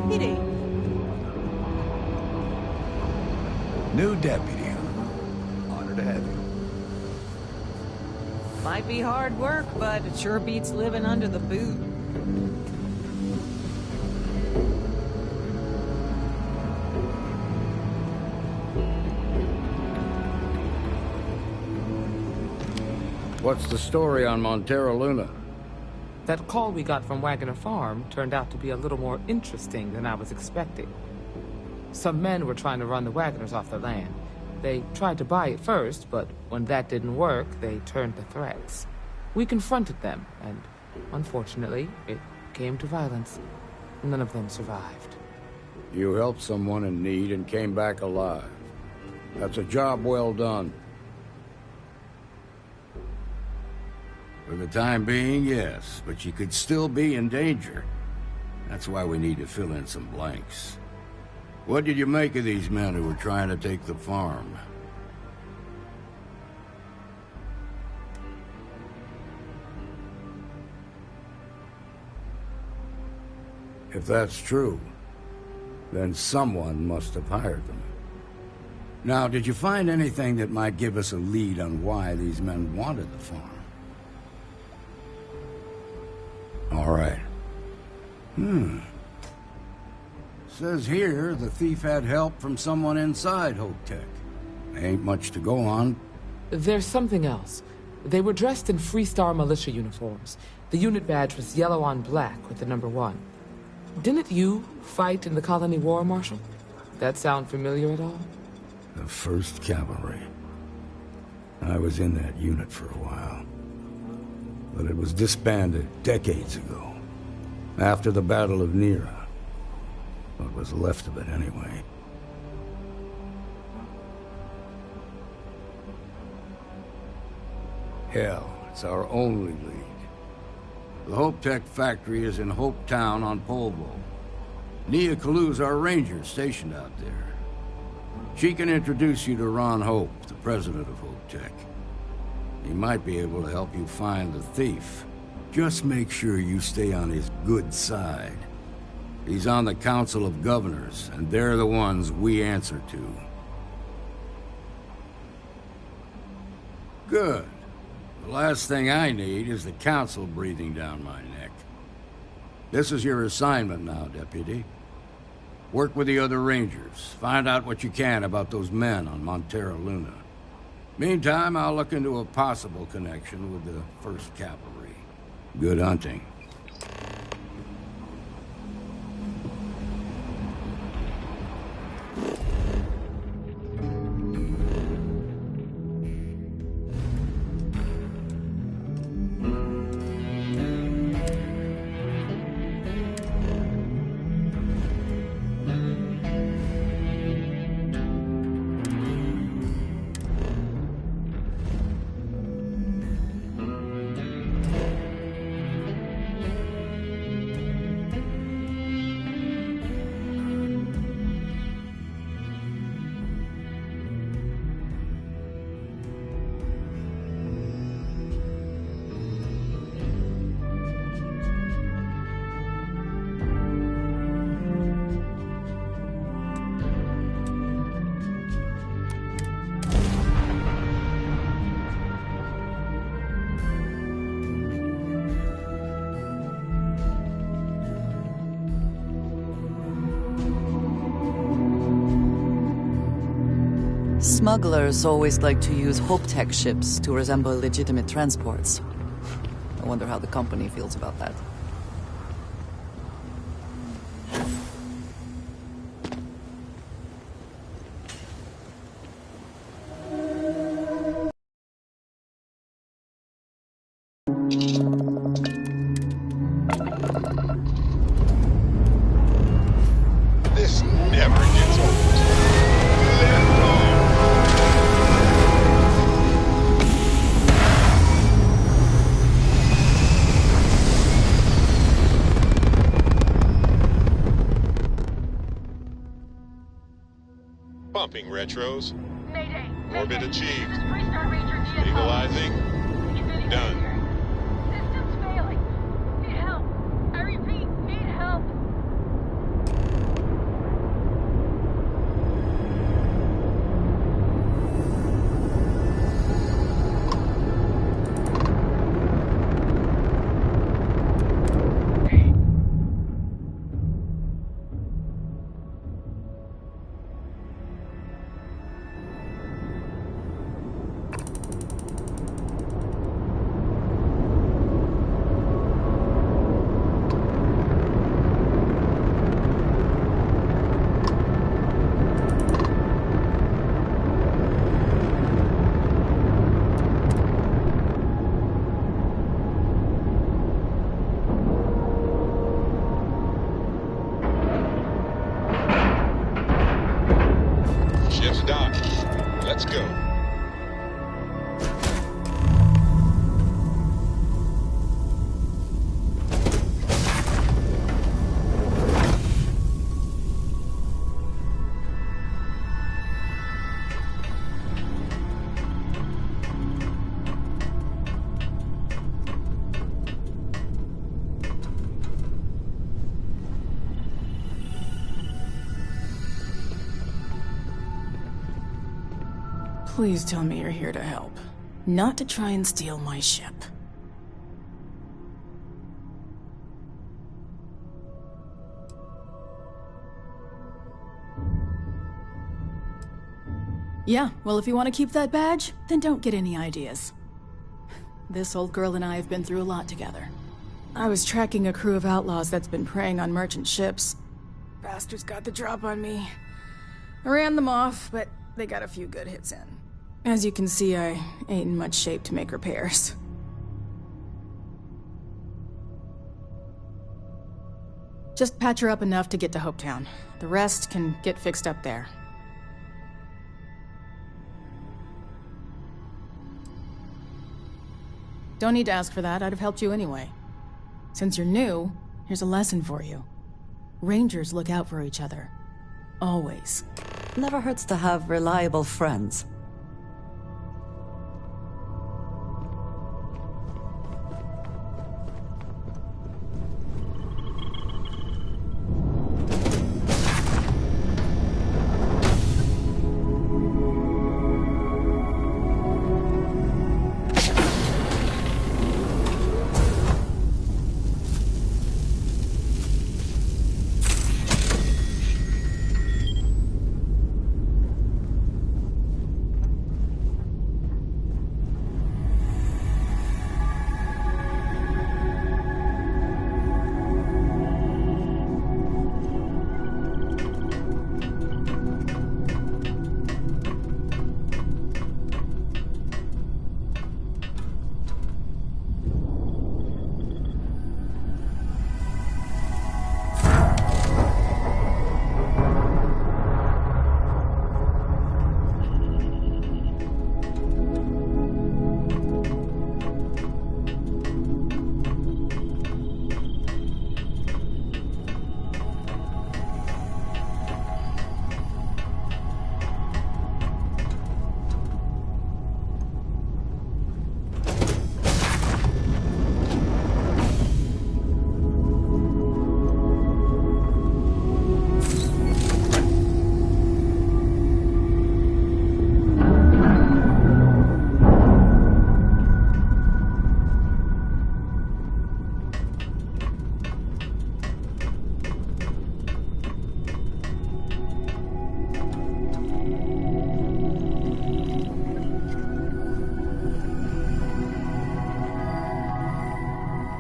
deputy. New deputy, huh? Honor to have you. Might be hard work, but it sure beats living under the boot. What's the story on Montero Luna? That call we got from Wagoner Farm turned out to be a little more interesting than I was expecting. Some men were trying to run the Wagoners off their land. They tried to buy it first, but when that didn't work, they turned to threats. We confronted them, and unfortunately, it came to violence. None of them survived. You helped someone in need and came back alive. That's a job well done. For the time being, yes, but you could still be in danger. That's why we need to fill in some blanks. What did you make of these men who were trying to take the farm? If that's true, then someone must have hired them. Now, did you find anything that might give us a lead on why these men wanted the farm? All right. Says here the thief had help from someone inside Hope Tech. Ain't much to go on. There's something else. They were dressed in Freestar militia uniforms. The unit badge was yellow on black with the number 1. Didn't you fight in the Colony War, Marshal? That sound familiar at all? The 1st Cavalry. I was in that unit for a while. But it was disbanded decades ago. After the Battle of Nera. What was left of it, anyway. Hell, it's our only lead. The Hope Tech factory is in Hope Town on Polvo. Nia Kalu's our ranger stationed out there. She can introduce you to Ron Hope, the president of Hope Tech. He might be able to help you find the thief. Just make sure you stay on his good side. He's on the Council of Governors, and they're the ones we answer to. Good. The last thing I need is the Council breathing down my neck. This is your assignment now, Deputy. Work with the other Rangers. Find out what you can about those men on Montero Luna. Meantime, I'll look into a possible connection with the 1st Cavalry. Good hunting. Smugglers always like to use Hope Tech ships to resemble legitimate transports. I wonder how the company feels about that. This never gets old. Left arm. Pumping retros. Mayday. Orbit Mayday. achieved. This is Freestar Ranger DSO. Stabilizing. Anything Done. here? System's failing. Need help. I repeat, need help. Ship's docked. Let's go. Please tell me you're here to help, not to try and steal my ship. Yeah, well, if you want to keep that badge, then don't get any ideas. This old girl and I have been through a lot together. I was tracking a crew of outlaws that's been preying on merchant ships. Bastards got the drop on me. I ran them off, but they got a few good hits in. As you can see, I ain't in much shape to make repairs. Just patch her up enough to get to Hopetown. The rest can get fixed up there. Don't need to ask for that, I'd have helped you anyway. Since you're new, here's a lesson for you. Rangers look out for each other. Always. Never hurts to have reliable friends.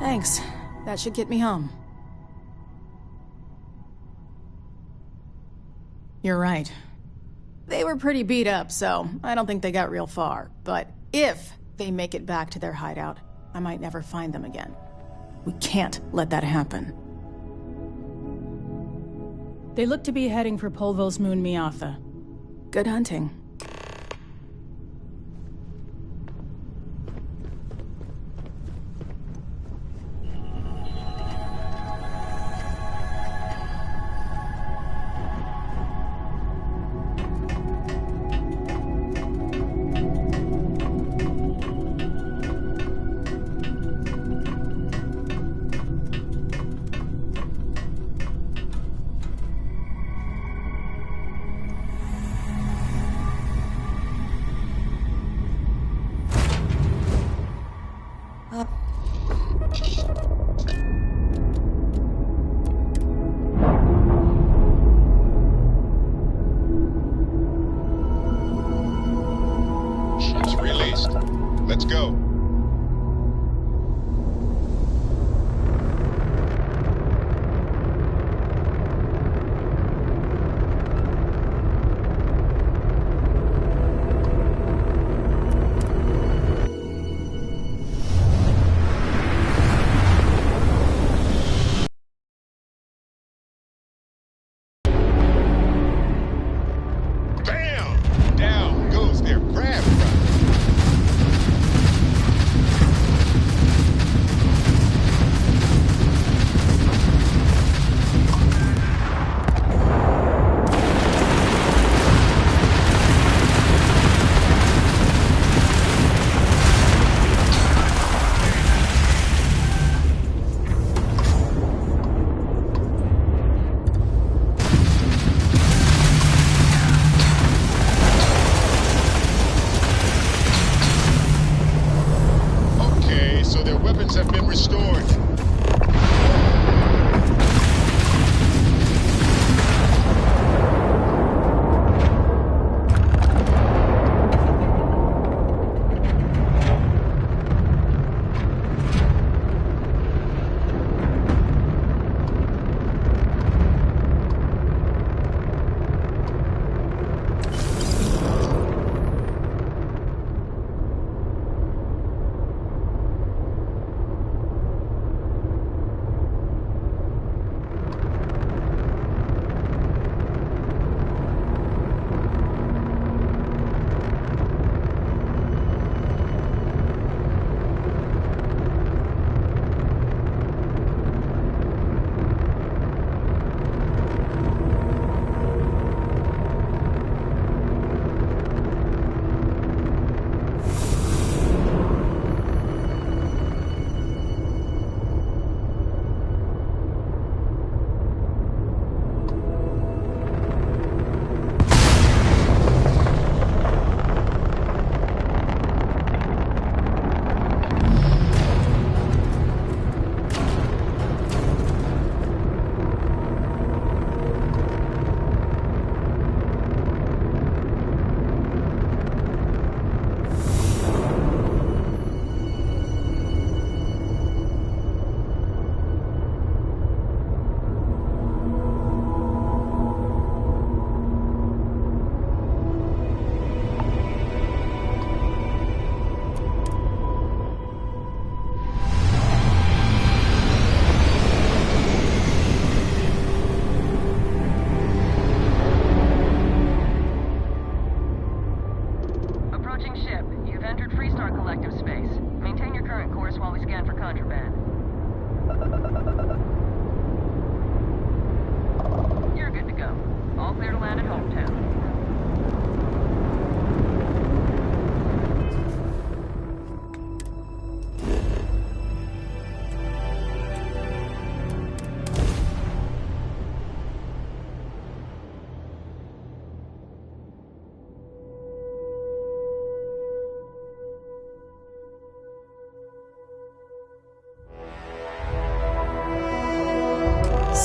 Thanks. That should get me home. You're right. They were pretty beat up, so I don't think they got real far. But if they make it back to their hideout, I might never find them again. We can't let that happen. They look to be heading for Polvo's moon Miatha. Good hunting. Ships released. Let's go. Bam!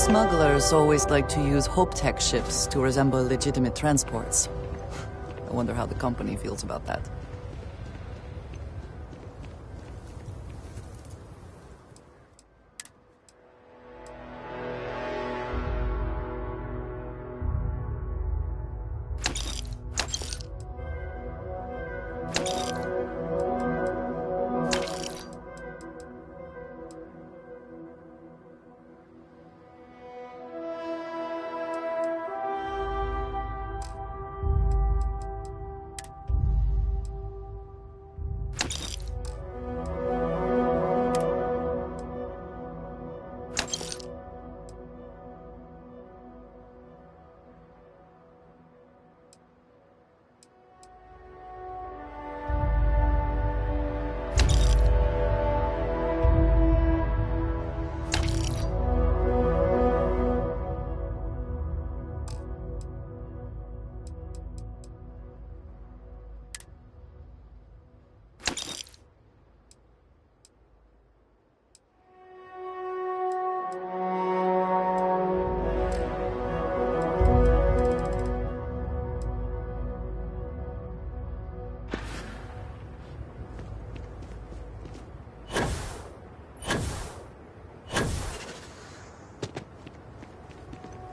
Smugglers always like to use HopeTech ships to resemble legitimate transports. I wonder how the company feels about that.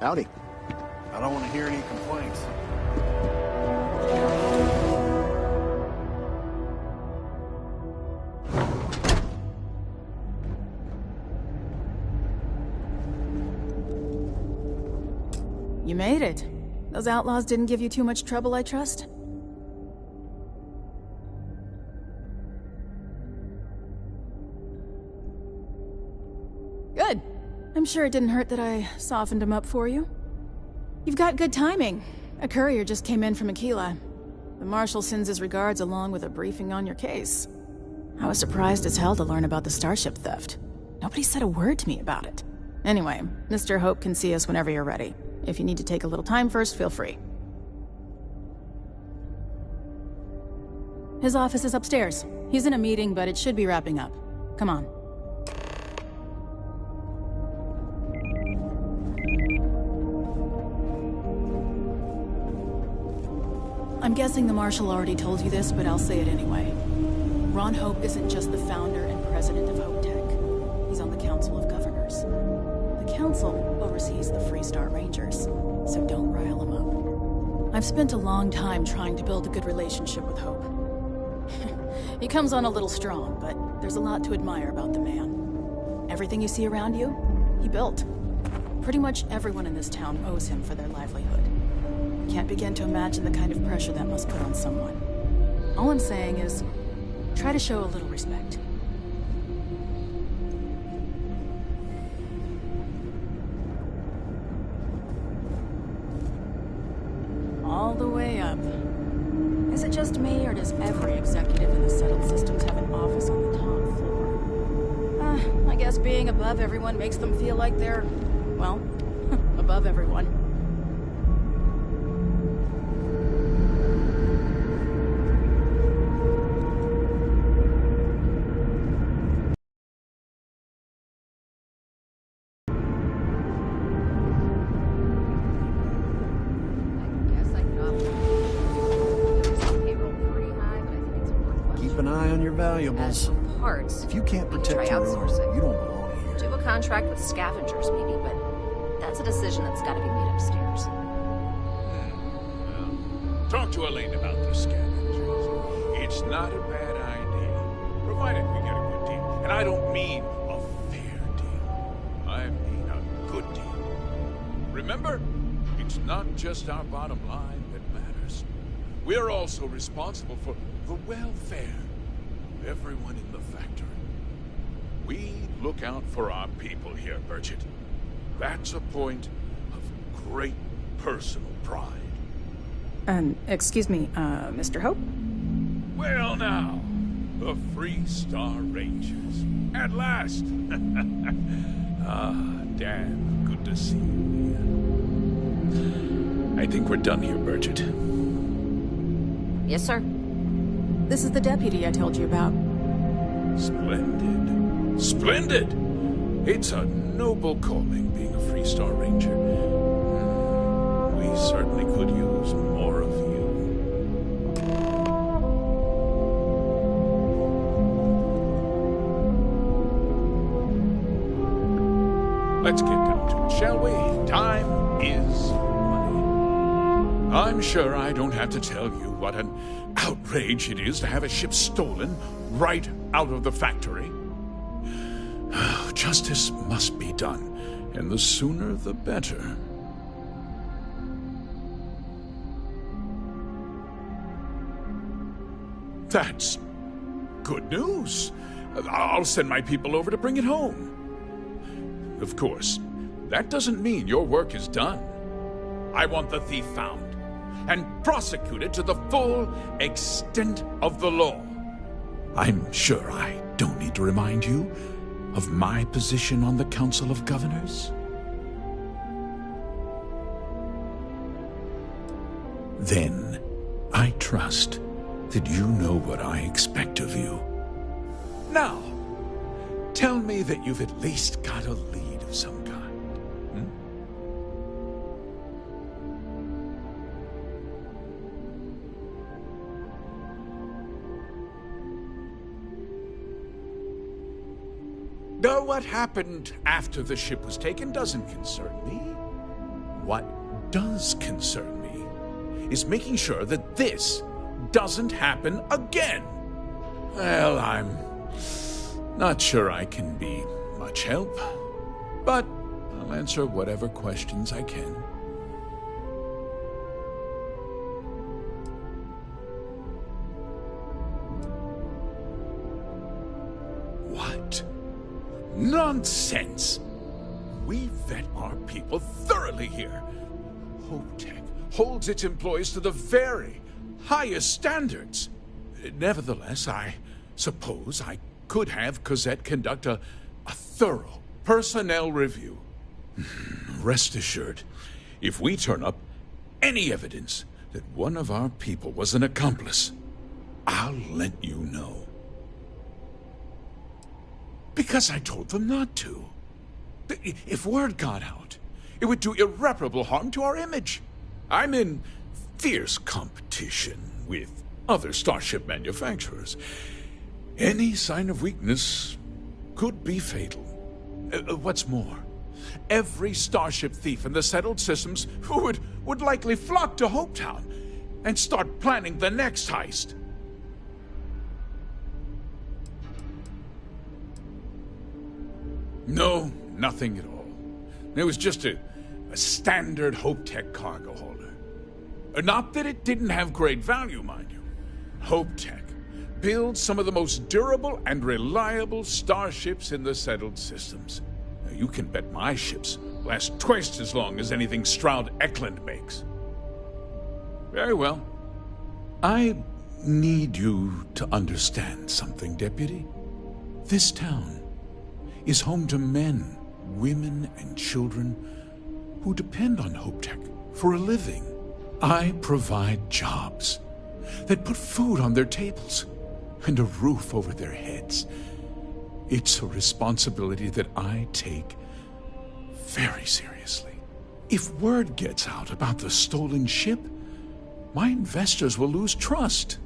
Howdy. I don't want to hear any complaints. You made it. Those outlaws didn't give you too much trouble, I trust? Good. I'm sure it didn't hurt that I softened him up for you. You've got good timing. A courier just came in from Aquila. The Marshal sends his regards along with a briefing on your case. I was surprised as hell to learn about the starship theft. Nobody said a word to me about it. Anyway, Mr. Hope can see us whenever you're ready. If you need to take a little time first, feel free. His office is upstairs. He's in a meeting, but it should be wrapping up. Come on. I'm guessing the Marshal already told you this, but I'll say it anyway. Ron Hope isn't just the founder and president of HopeTech. He's on the Council of Governors. The Council oversees the Freestar Rangers, so don't rile him up. I've spent a long time trying to build a good relationship with Hope. He comes on a little strong, but there's a lot to admire about the man. Everything you see around you, he built. Pretty much everyone in this town owes him for their livelihood. Can't begin to imagine the kind of pressure that must put on someone. All I'm saying is, try to show a little respect. All the way up. Is it just me, or does every executive in the settled systems have an office on the top floor? I guess being above everyone makes them feel like they're, well, above everyone. Valuables. Parts. If you can't protect your own, you don't belong here. Do a contract with scavengers, maybe, but that's a decision that's got to be made upstairs. Talk to Elaine about the scavengers. It's not a bad idea, provided we get a good deal. And I don't mean a fair deal. I mean a good deal. Remember, it's not just our bottom line that matters. We're also responsible for the welfare. Everyone in the factory. We look out for our people here, Bridget. That's a point of great personal pride. Excuse me, Mr. Hope? Well now, the Freestar Rangers. At last! Dan, good to see you here. I think we're done here, Bridget. Yes, sir. This is the deputy I told you about. Splendid. Splendid! It's a noble calling, being a Freestar Ranger. We certainly could use more of you. Let's get down to it, shall we? Time is money. I'm sure I don't have to tell you what an outrage it is to have a ship stolen right out of the factory. Justice must be done, and the sooner the better. That's good news. I'll send my people over to bring it home. Of course, that doesn't mean your work is done. I want the thief found and prosecuted to the full extent of the law. I'm sure I don't need to remind you of my position on the Council of Governors. Then, I trust that you know what I expect of you. Now, tell me that you've at least got a lead of some kind. Now, what happened after the ship was taken doesn't concern me. What does concern me is making sure that this doesn't happen again. Well, I'm not sure I can be much help, but I'll answer whatever questions I can. What? Nonsense! We vet our people thoroughly here. HopeTech holds its employees to the very highest standards. Nevertheless, I suppose I could have Cosette conduct a thorough personnel review. Rest assured, if we turn up any evidence that one of our people was an accomplice, I'll let you know. Because I told them not to. If word got out, it would do irreparable harm to our image. I'm in fierce competition with other starship manufacturers. Any sign of weakness could be fatal. What's more, every starship thief in the settled systems would likely flock to Hopetown and start planning the next heist. No, nothing at all. It was just a standard HopeTech cargo holder. Not that it didn't have great value, mind you. HopeTech builds some of the most durable and reliable starships in the settled systems. Now, you can bet my ships last twice as long as anything Stroud Eklund makes. Very well. I need you to understand something, Deputy. This town is home to men, women, and children who depend on HopeTech for a living. I provide jobs that put food on their tables and a roof over their heads. It's a responsibility that I take very seriously. If word gets out about the stolen ship, my investors will lose trust,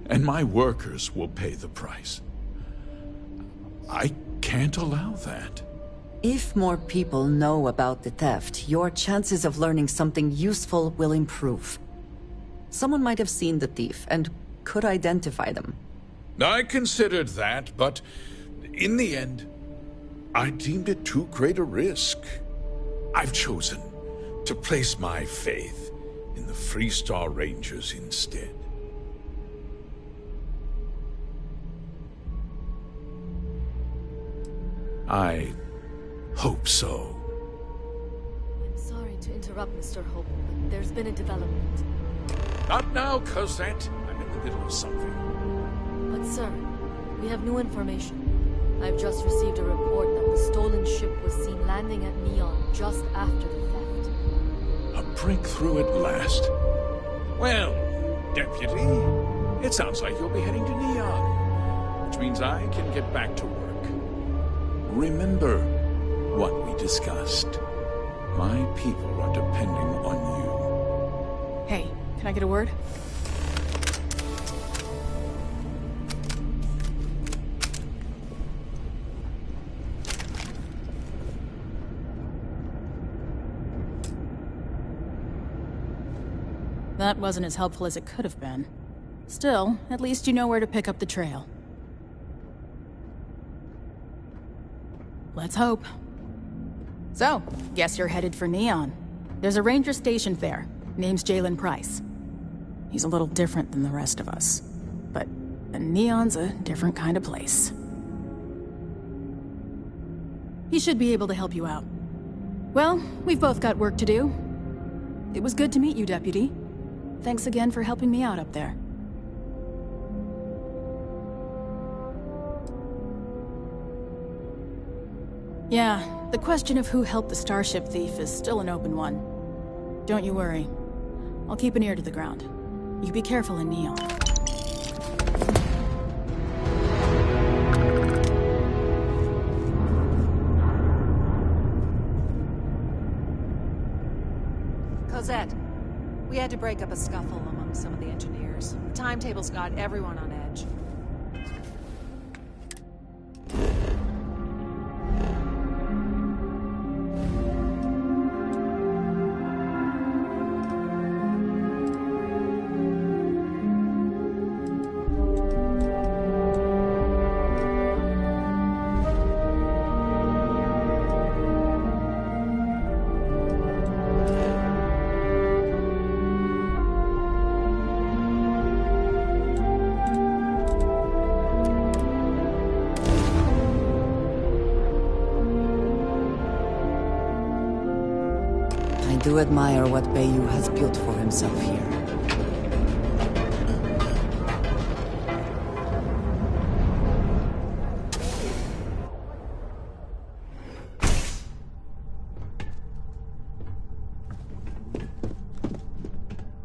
and my workers will pay the price. I can't allow that. If more people know about the theft, your chances of learning something useful will improve. Someone might have seen the thief and could identify them. I considered that, but in the end, I deemed it too great a risk. I've chosen to place my faith in the Freestar Rangers instead. I hope so. I'm sorry to interrupt, Mr. Hope, but there's been a development. Not now, Cosette. I'm in the middle of something. But sir, we have new information. I've just received a report that the stolen ship was seen landing at Neon just after the theft. A breakthrough at last. Well, Deputy, it sounds like you'll be heading to Neon, which means I can get back to work. remember what we discussed. My people are depending on you. Hey, can I get a word? That wasn't as helpful as it could have been. Still, at least you know where to pick up the trail. Let's hope. So, guess you're headed for Neon. There's a ranger stationed there. Name's Jalen Price. He's a little different than the rest of us. But Neon's a different kind of place. He should be able to help you out. Well, we've both got work to do. It was good to meet you, Deputy. Thanks again for helping me out up there. Yeah, the question of who helped the Starship thief is still an open one. Don't you worry. I'll keep an ear to the ground. You be careful in Neon. Cosette, we had to break up a scuffle among some of the engineers. The timetable's got everyone on edge. I do admire what Bayou has built for himself here.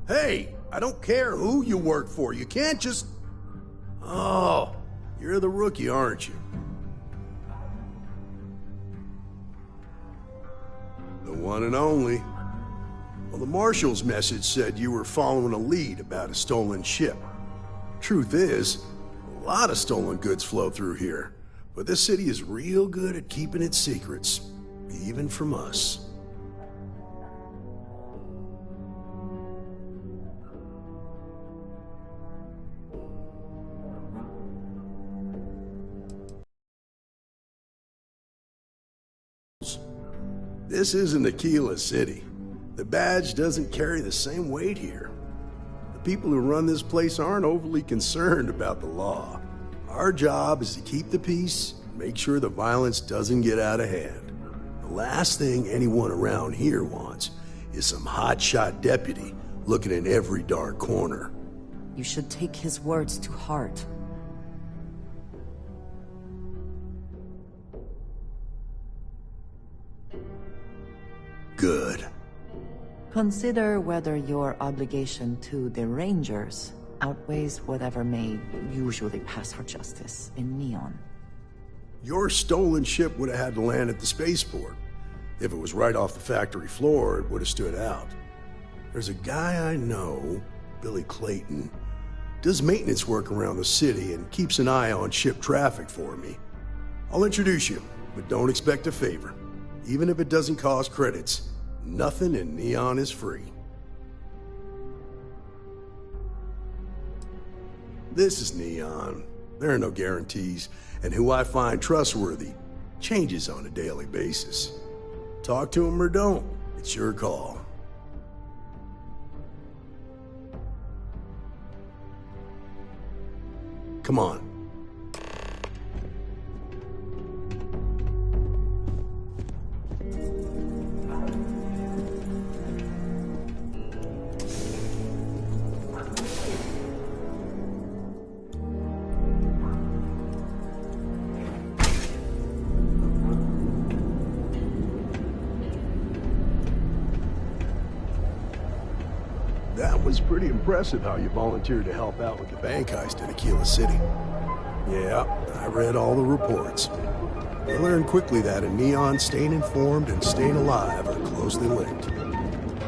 Hey, I don't care who you work for. You can't just... Oh, you're the rookie, aren't you? The one and only. Well, the Marshal's message said you were following a lead about a stolen ship. Truth is, a lot of stolen goods flow through here, but this city is real good at keeping its secrets, even from us. This isn't Aquila City. The badge doesn't carry the same weight here. The people who run this place aren't overly concerned about the law. Our job is to keep the peace and make sure the violence doesn't get out of hand. The last thing anyone around here wants is some hotshot deputy looking in every dark corner. You should take his words to heart. Good. Consider whether your obligation to the Rangers outweighs whatever may usually pass for justice in Neon. Your stolen ship would have had to land at the spaceport. If it was right off the factory floor, it would have stood out. There's a guy I know, Billy Clayton, does maintenance work around the city and keeps an eye on ship traffic for me. I'll introduce you, but don't expect a favor. Even if it doesn't cost credits, nothing in Neon is free. This is Neon. There are no guarantees, and who I find trustworthy changes on a daily basis. Talk to him or don't, it's your call. Come on. That was pretty impressive how you volunteered to help out with the bank heist in Aquila City. Yeah, I read all the reports. I learned quickly that in Neon, staying informed and staying alive are closely linked.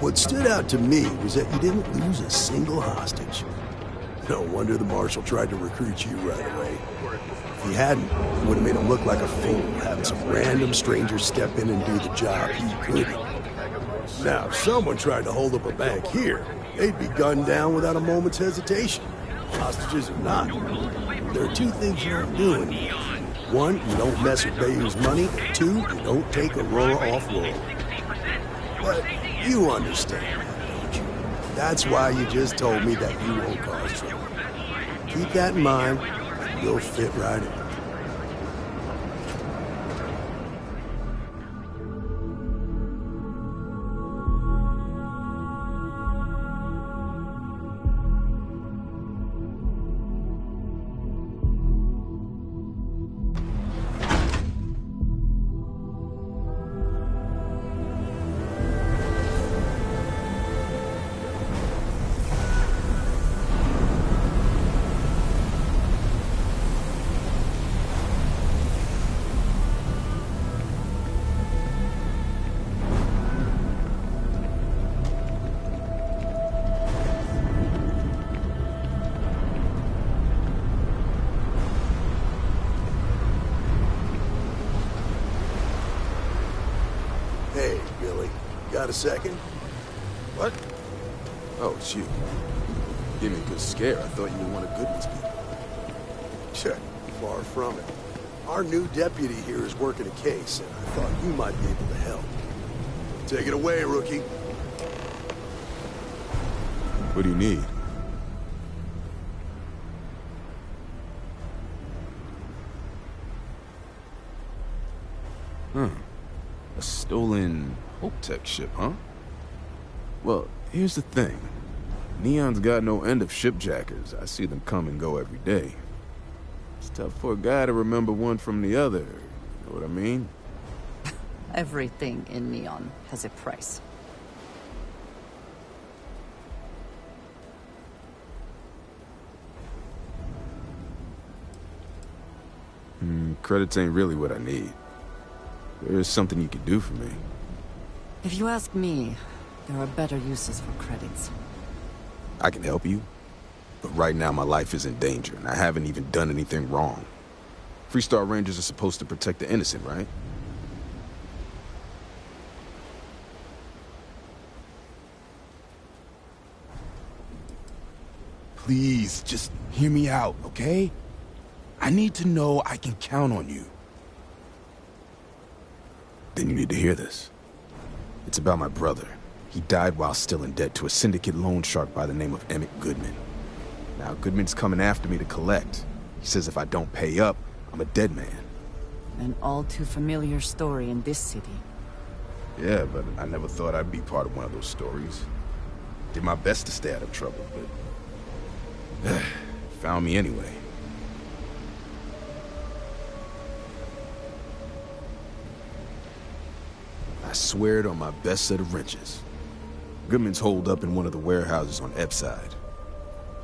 What stood out to me was that you didn't lose a single hostage. No wonder the Marshal tried to recruit you right away. If he hadn't, it would have made him look like a fool, having some random stranger step in and do the job he couldn't. Now, if someone tried to hold up a bank here, they'd be gunned down without a moment's hesitation. Hostages or not. There are two things you don't do in here. One, you don't mess with Bayou's money. And two, you don't take Aurora off-world. But you understand, don't you? That's why you just told me that you won't cause trouble. Keep that in mind, and you'll fit right in. Hey, Billy. Got a second? What? Oh, it's you. Gave me a good scare. I thought you were one of Goodman's people. Sure, far from it. Our new deputy here is working a case, and I thought you might be able to help. Take it away, rookie. What do you need? A stolen Hope Tech ship, huh? Well, here's the thing. Neon's got no end of shipjackers. I see them come and go every day. It's tough for a guy to remember one from the other. You know what I mean? Everything in Neon has a price. Credits ain't really what I need. There's something you could do for me. If you ask me, there are better uses for credits. I can help you, but right now my life is in danger, and I haven't even done anything wrong. Freestar Rangers are supposed to protect the innocent, right? Please, just hear me out, okay? I need to know I can count on you. Then you need to hear this. It's about my brother. He died while still in debt to a syndicate loan shark by the name of Emmett Goodman. Now, Goodman's coming after me to collect. He says if I don't pay up, I'm a dead man. An all too familiar story in this city. Yeah, but I never thought I'd be part of one of those stories. Did my best to stay out of trouble, but... found me anyway. I swear it on my best set of wrenches. Goodman's holed up in one of the warehouses on Epside.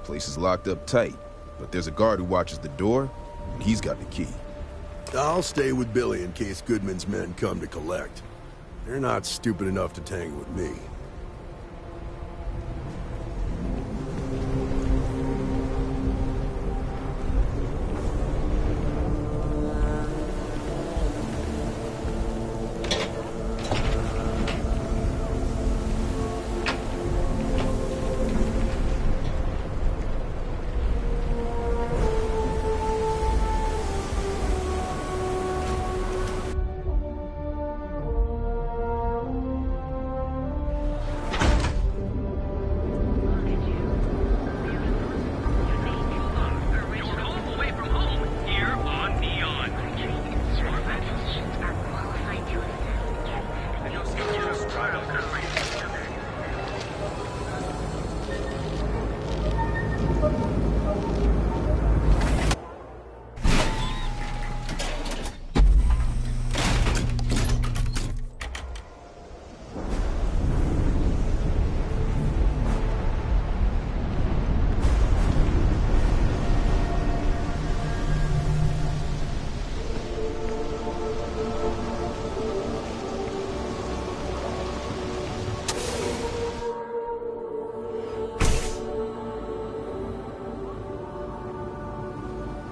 Place is locked up tight, but there's a guard who watches the door, and he's got the key. I'll stay with Billy in case Goodman's men come to collect. They're not stupid enough to tangle with me.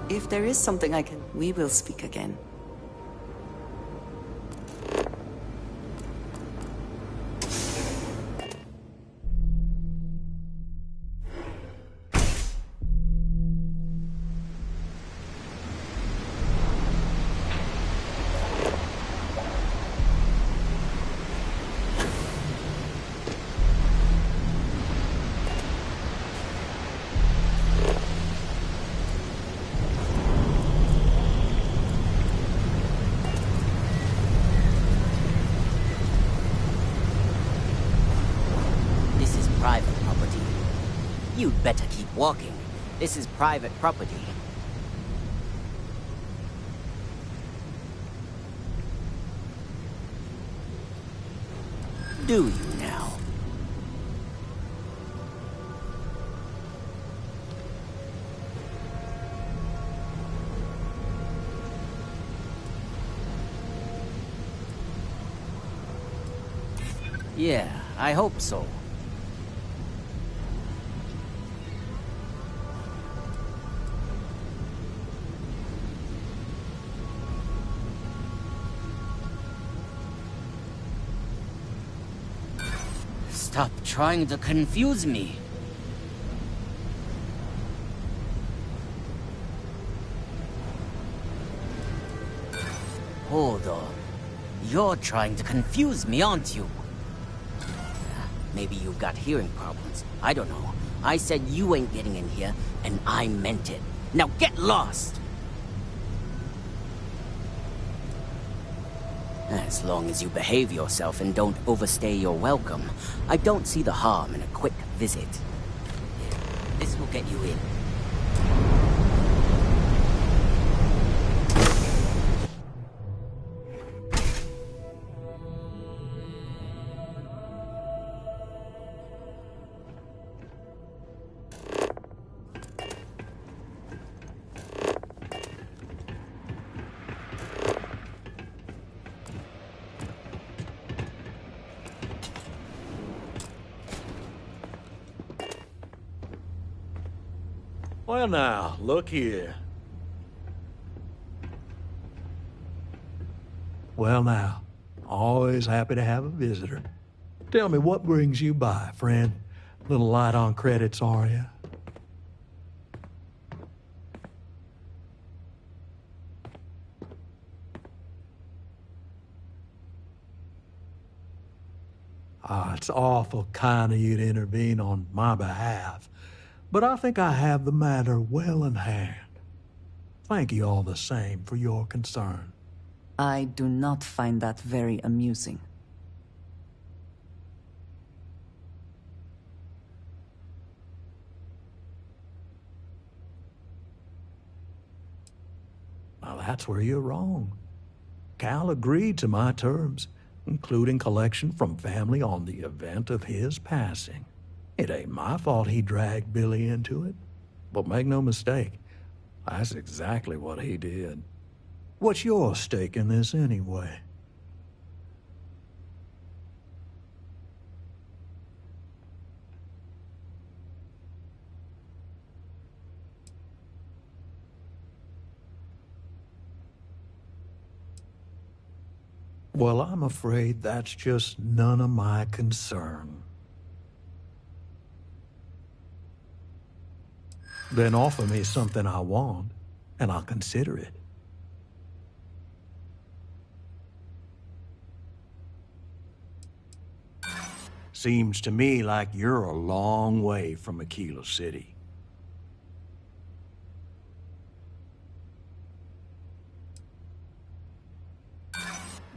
If there is something I can, we will speak again. Private property. You'd better keep walking. This is private property. Do you now? Yeah, I hope so. Stop trying to confuse me. Hold on. You're trying to confuse me, aren't you? Maybe you've got hearing problems. I don't know. I said you ain't getting in here, and I meant it. Now get lost! As long as you behave yourself and don't overstay your welcome, I don't see the harm in a quick visit. This will get you in. Well now, look here. Well now, always happy to have a visitor. Tell me, what brings you by, friend? Little light on credits, are you? It's awful kind of you to intervene on my behalf, but I think I have the matter well in hand. Thank you all the same for your concern. I do not find that very amusing. Well, that's where you're wrong. Cal agreed to my terms, including collection from family on the event of his passing. It ain't my fault he dragged Billy into it. But make no mistake, that's exactly what he did. What's your stake in this anyway? Well, I'm afraid that's just none of my concern. Then offer me something I want, and I'll consider it. Seems to me like you're a long way from Aquila City.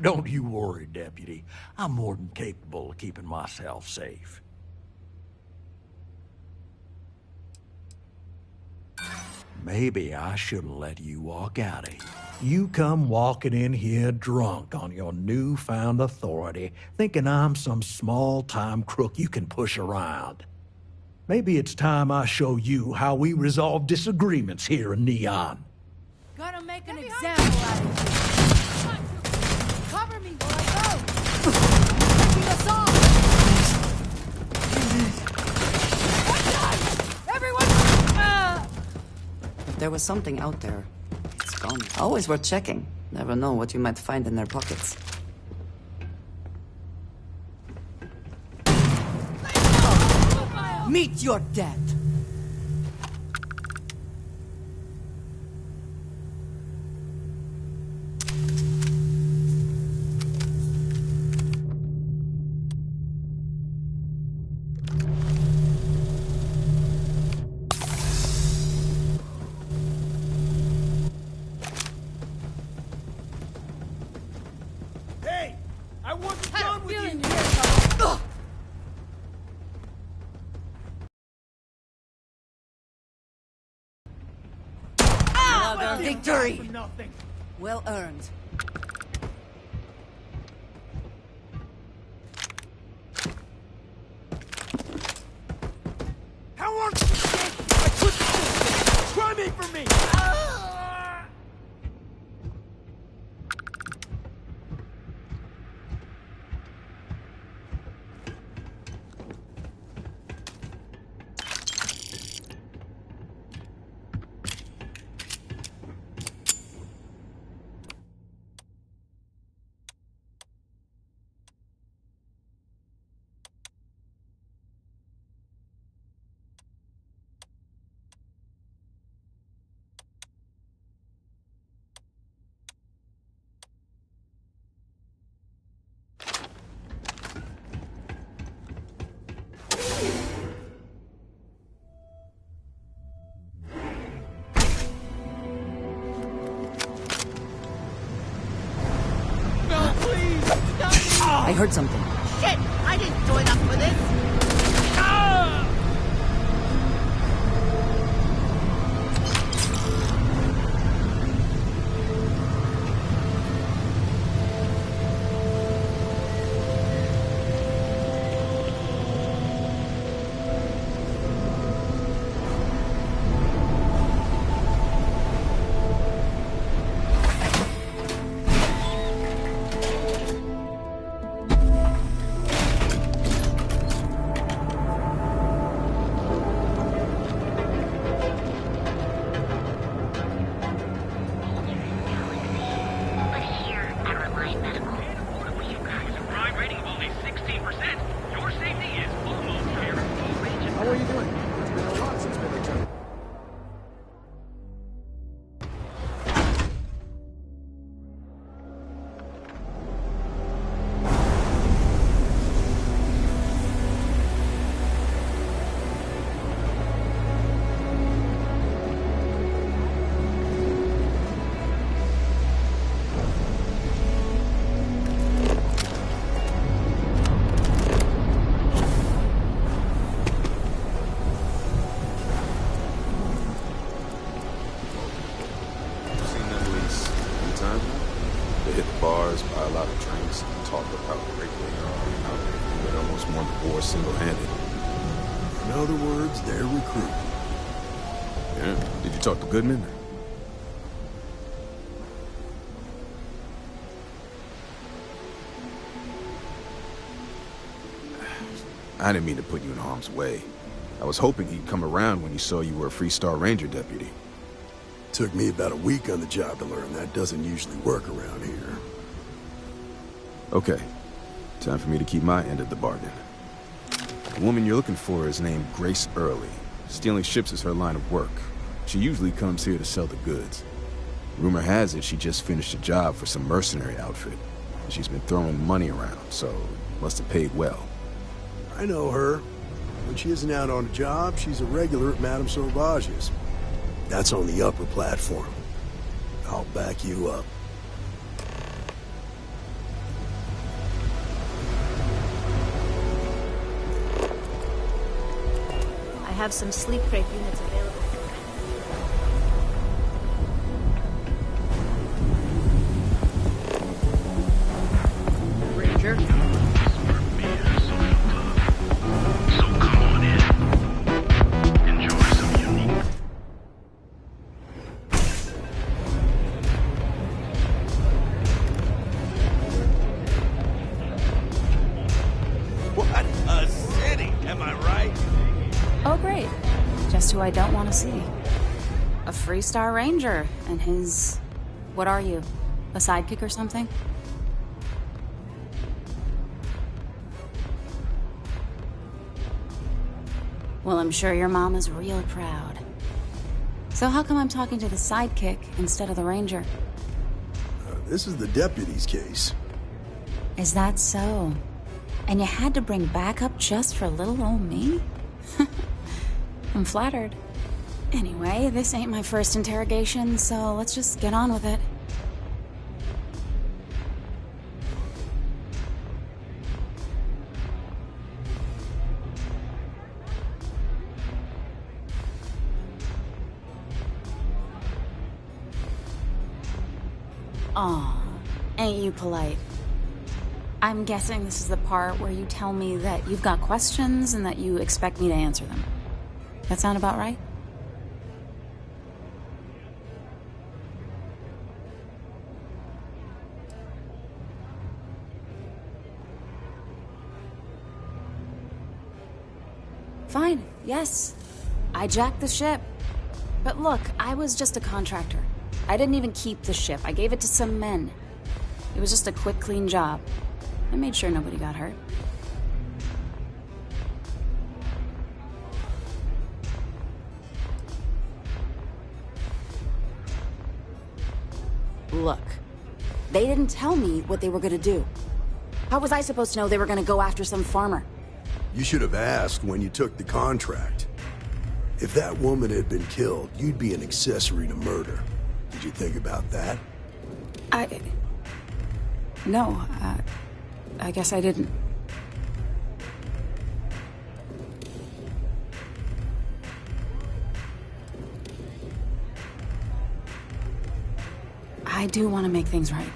Don't you worry, Deputy. I'm more than capable of keeping myself safe. Maybe I shouldn't let you walk out of here. You come walking in here drunk on your newfound authority, thinking I'm some small-time crook you can push around. Maybe it's time I show you how we resolve disagreements here in Neon. Gonna make an example out of you. Cover me while I go. Keep us off. Everyone! There was something out there. It's gone. Always worth checking. Never know what you might find in their pockets. Meet your death! Hey! I wasn't done with you! Another victory! Well earned. How are you? I couldn't do this! Try me for me! I heard something. Shit! I didn't join up for this! They hit the bars, buy a lot of drinks, and talk about how great they are. How they almost won the war single-handed. In other words, they're recruiting. Yeah. Did you talk to Goodman? I didn't mean to put you in harm's way. I was hoping he'd come around when he saw you were a Freestar Ranger deputy. Took me about a week on the job to learn that doesn't usually work around here. Okay. Time for me to keep my end of the bargain. The woman you're looking for is named Grace Early. Stealing ships is her line of work. She usually comes here to sell the goods. Rumor has it she just finished a job for some mercenary outfit. She's been throwing money around, so must have paid well. I know her. When she isn't out on a job, she's a regular at Madame Sauvage's. That's on the upper platform. I'll back you up. I have some sleep crate units available. Ranger? Oh, great. Just who I don't want to see. a Freestar Ranger, and his... What are you? A sidekick or something? Well, I'm sure your mom is real proud. So how come I'm talking to the sidekick instead of the Ranger? This is the deputy's case. Is that so? And you had to bring backup just for little old me? I'm flattered. Anyway, this ain't my first interrogation, so let's just get on with it. Aw, ain't you polite? I'm guessing this is the part where you tell me that you've got questions and that you expect me to answer them. That sound about right? Fine, yes. I jacked the ship. But look, I was just a contractor. I didn't even keep the ship. I gave it to some men. It was just a quick, clean job. I made sure nobody got hurt. Look, they didn't tell me what they were gonna do. How was I supposed to know they were gonna go after some farmer? You should have asked when you took the contract. If that woman had been killed, you'd be an accessory to murder. Did you think about that? No, I guess I didn't. I do want to make things right.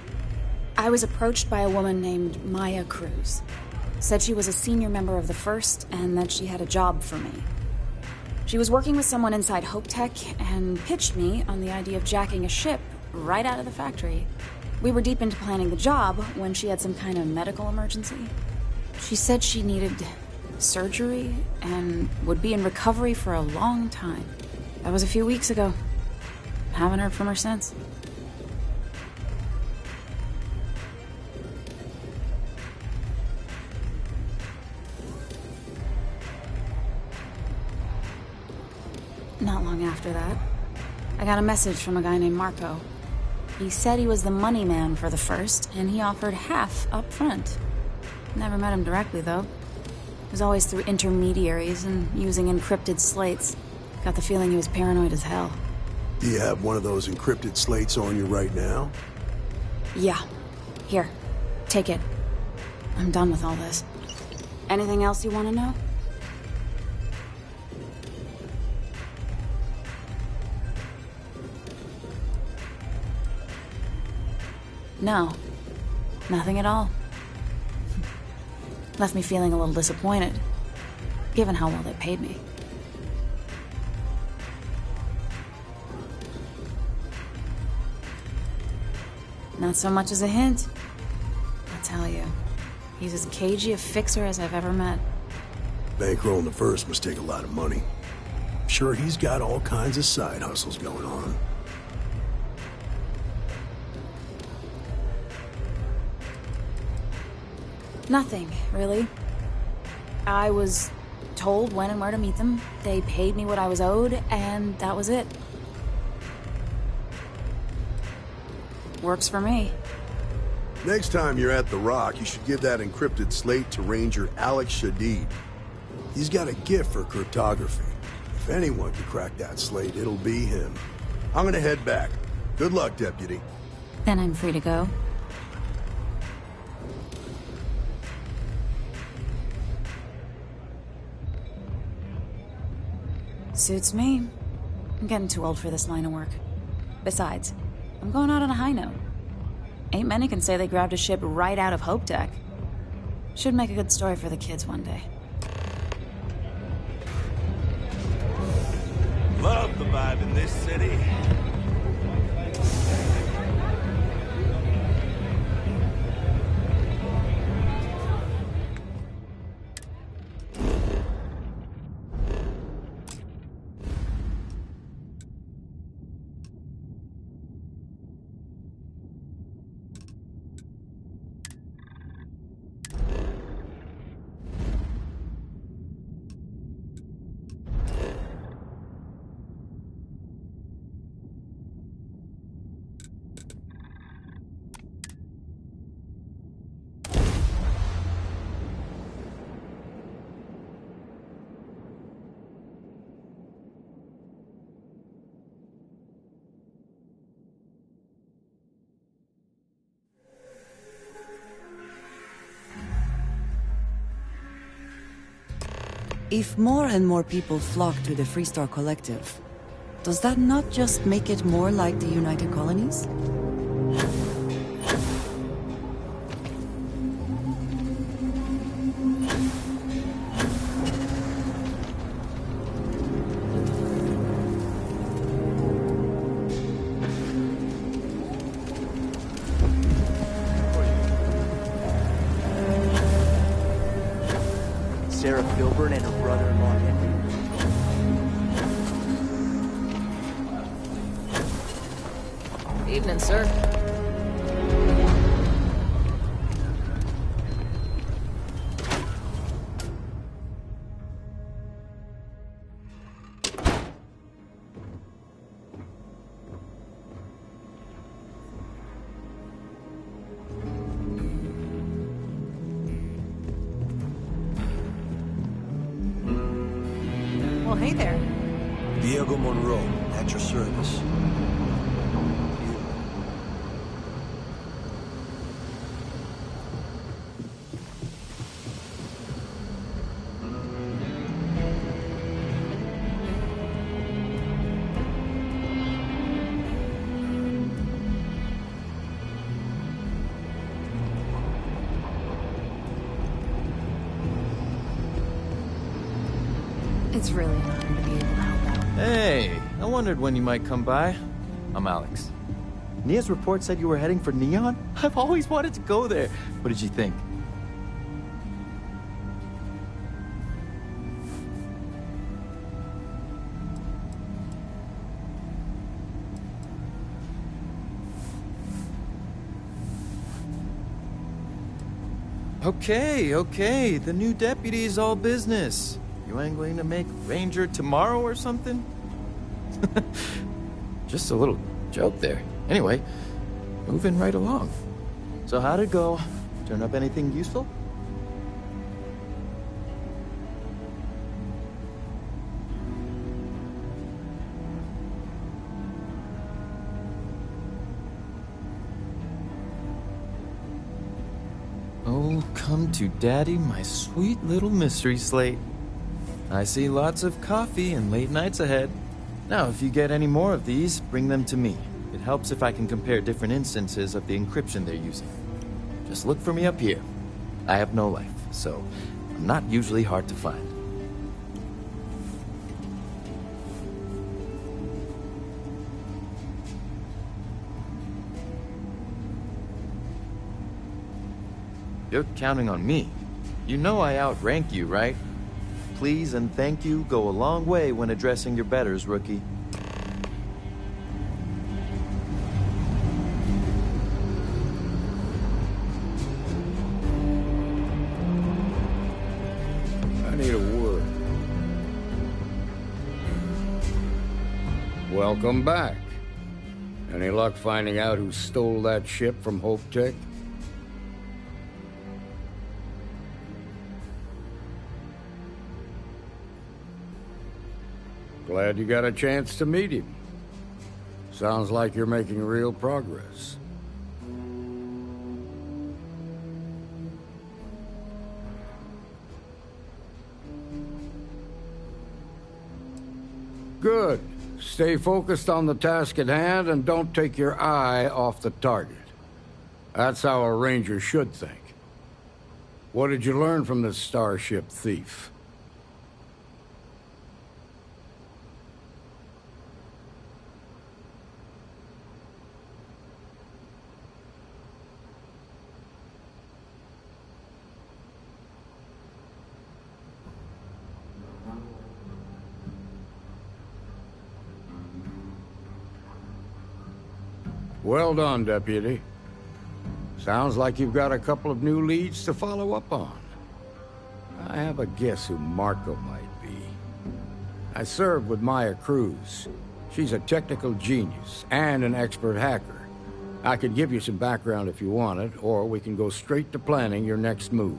I was approached by a woman named Maya Cruz. Said she was a senior member of the First and that she had a job for me. She was working with someone inside Hope Tech and pitched me on the idea of jacking a ship right out of the factory. We were deep into planning the job when she had some kind of medical emergency. She said she needed surgery and would be in recovery for a long time. That was a few weeks ago. Haven't heard from her since. Not long after that, I got a message from a guy named Marco. He said he was the money man for the First, and he offered half up front. Never met him directly, though. It was always through intermediaries and using encrypted slates. Got the feeling he was paranoid as hell. Do you have one of those encrypted slates on you right now? Yeah. Here. Take it. I'm done with all this. Anything else you want to know? No. Nothing at all. Left me feeling a little disappointed, given how well they paid me. Not so much as a hint. I'll tell you, he's as cagey a fixer as I've ever met. Bankrolling the First must take a lot of money. I'm sure he's got all kinds of side hustles going on. Nothing, really. I was told when and where to meet them. They paid me what I was owed, and that was it. Works for me. Next time you're at the Rock, you should give that encrypted slate to Ranger Alex Shadid. He's got a gift for cryptography. If anyone could crack that slate, it'll be him. I'm gonna head back. Good luck, Deputy. Then I'm free to go. Suits me. I'm getting too old for this line of work. Besides, I'm going out on a high note. Ain't many can say they grabbed a ship right out of Hope Tech. Should make a good story for the kids one day. Love the vibe in this city. If more and more people flock to the Freestar Collective, does that not just make it more like the United Colonies? Sarah Filburn and her brother-in-law Henry. Evening, sir. Well, hey there. Diego Monroe, at your service. It's really an honor to be able to help out. Hey, I wondered when you might come by. I'm Alex. Nia's report said you were heading for Neon? I've always wanted to go there. What did you think? Okay, the new deputy's all business. You ain't going to make Ranger tomorrow or something? Just a little joke there. Anyway, moving right along. So how'd it go? Turn up anything useful? Oh, come to Daddy, my sweet little mystery slate. I see lots of coffee and late nights ahead. Now, if you get any more of these, bring them to me. It helps if I can compare different instances of the encryption they're using. Just look for me up here. I have no life, so I'm not usually hard to find. You're counting on me. You know I outrank you, right? Please and thank you go a long way when addressing your betters, rookie. I need a word. Welcome back. Any luck finding out who stole that ship from Hope Tech? Glad you got a chance to meet him. Sounds like you're making real progress. Good. Stay focused on the task at hand and don't take your eye off the target. That's how a Ranger should think. What did you learn from this starship thief? Well done, Deputy. Sounds like you've got a couple of new leads to follow up on. I have a guess who Marco might be. I served with Maya Cruz. She's a technical genius and an expert hacker. I could give you some background if you want it, or we can go straight to planning your next move.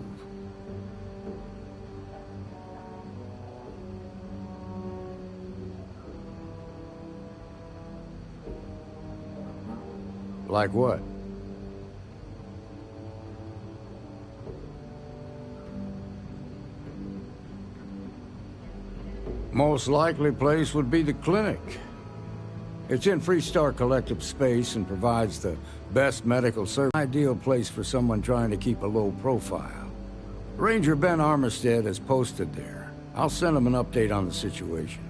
Like what? Most likely place would be the clinic. It's in Freestar Collective space and provides the best medical service. Ideal place for someone trying to keep a low profile. Ranger Ben Armistead is posted there. I'll send him an update on the situation.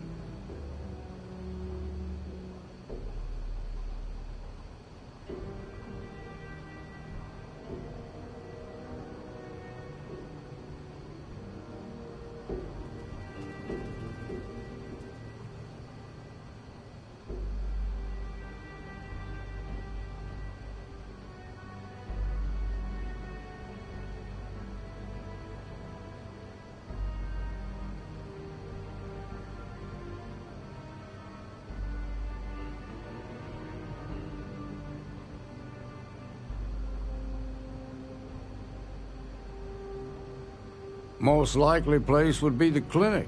Most likely place would be the clinic.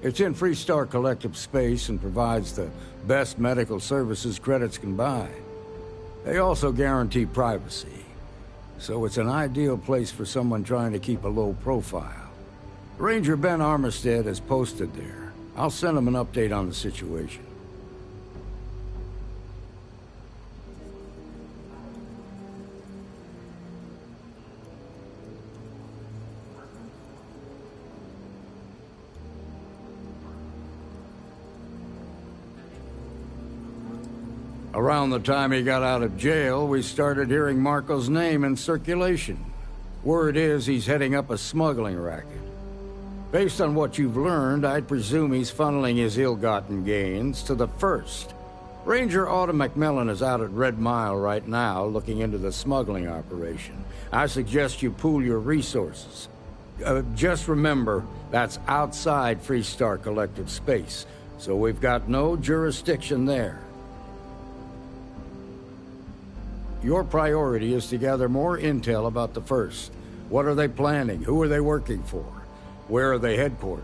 It's in Freestar Collective space and provides the best medical services credits can buy. They also guarantee privacy, so it's an ideal place for someone trying to keep a low profile. Ranger Ben Armistead is posted there. I'll send him an update on the situation. Around the time he got out of jail, we started hearing Marco's name in circulation. Word is he's heading up a smuggling racket. Based on what you've learned, I'd presume he's funneling his ill-gotten gains to the First. Ranger Autumn McMillan is out at Red Mile right now, looking into the smuggling operation. I suggest you pool your resources. Just remember, that's outside Freestar Collective space, so we've got no jurisdiction there. Your priority is to gather more intel about the First. What are they planning? Who are they working for? Where are they headquartered?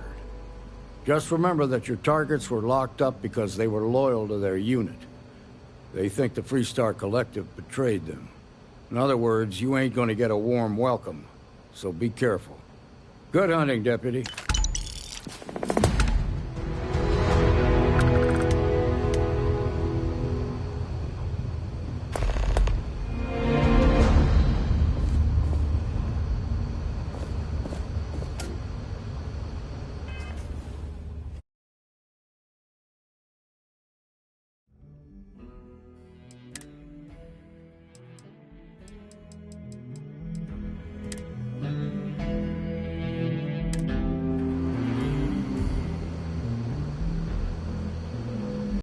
Just remember that your targets were locked up because they were loyal to their unit. They think the Freestar Collective betrayed them. In other words, you ain't gonna get a warm welcome, so be careful. Good hunting, Deputy.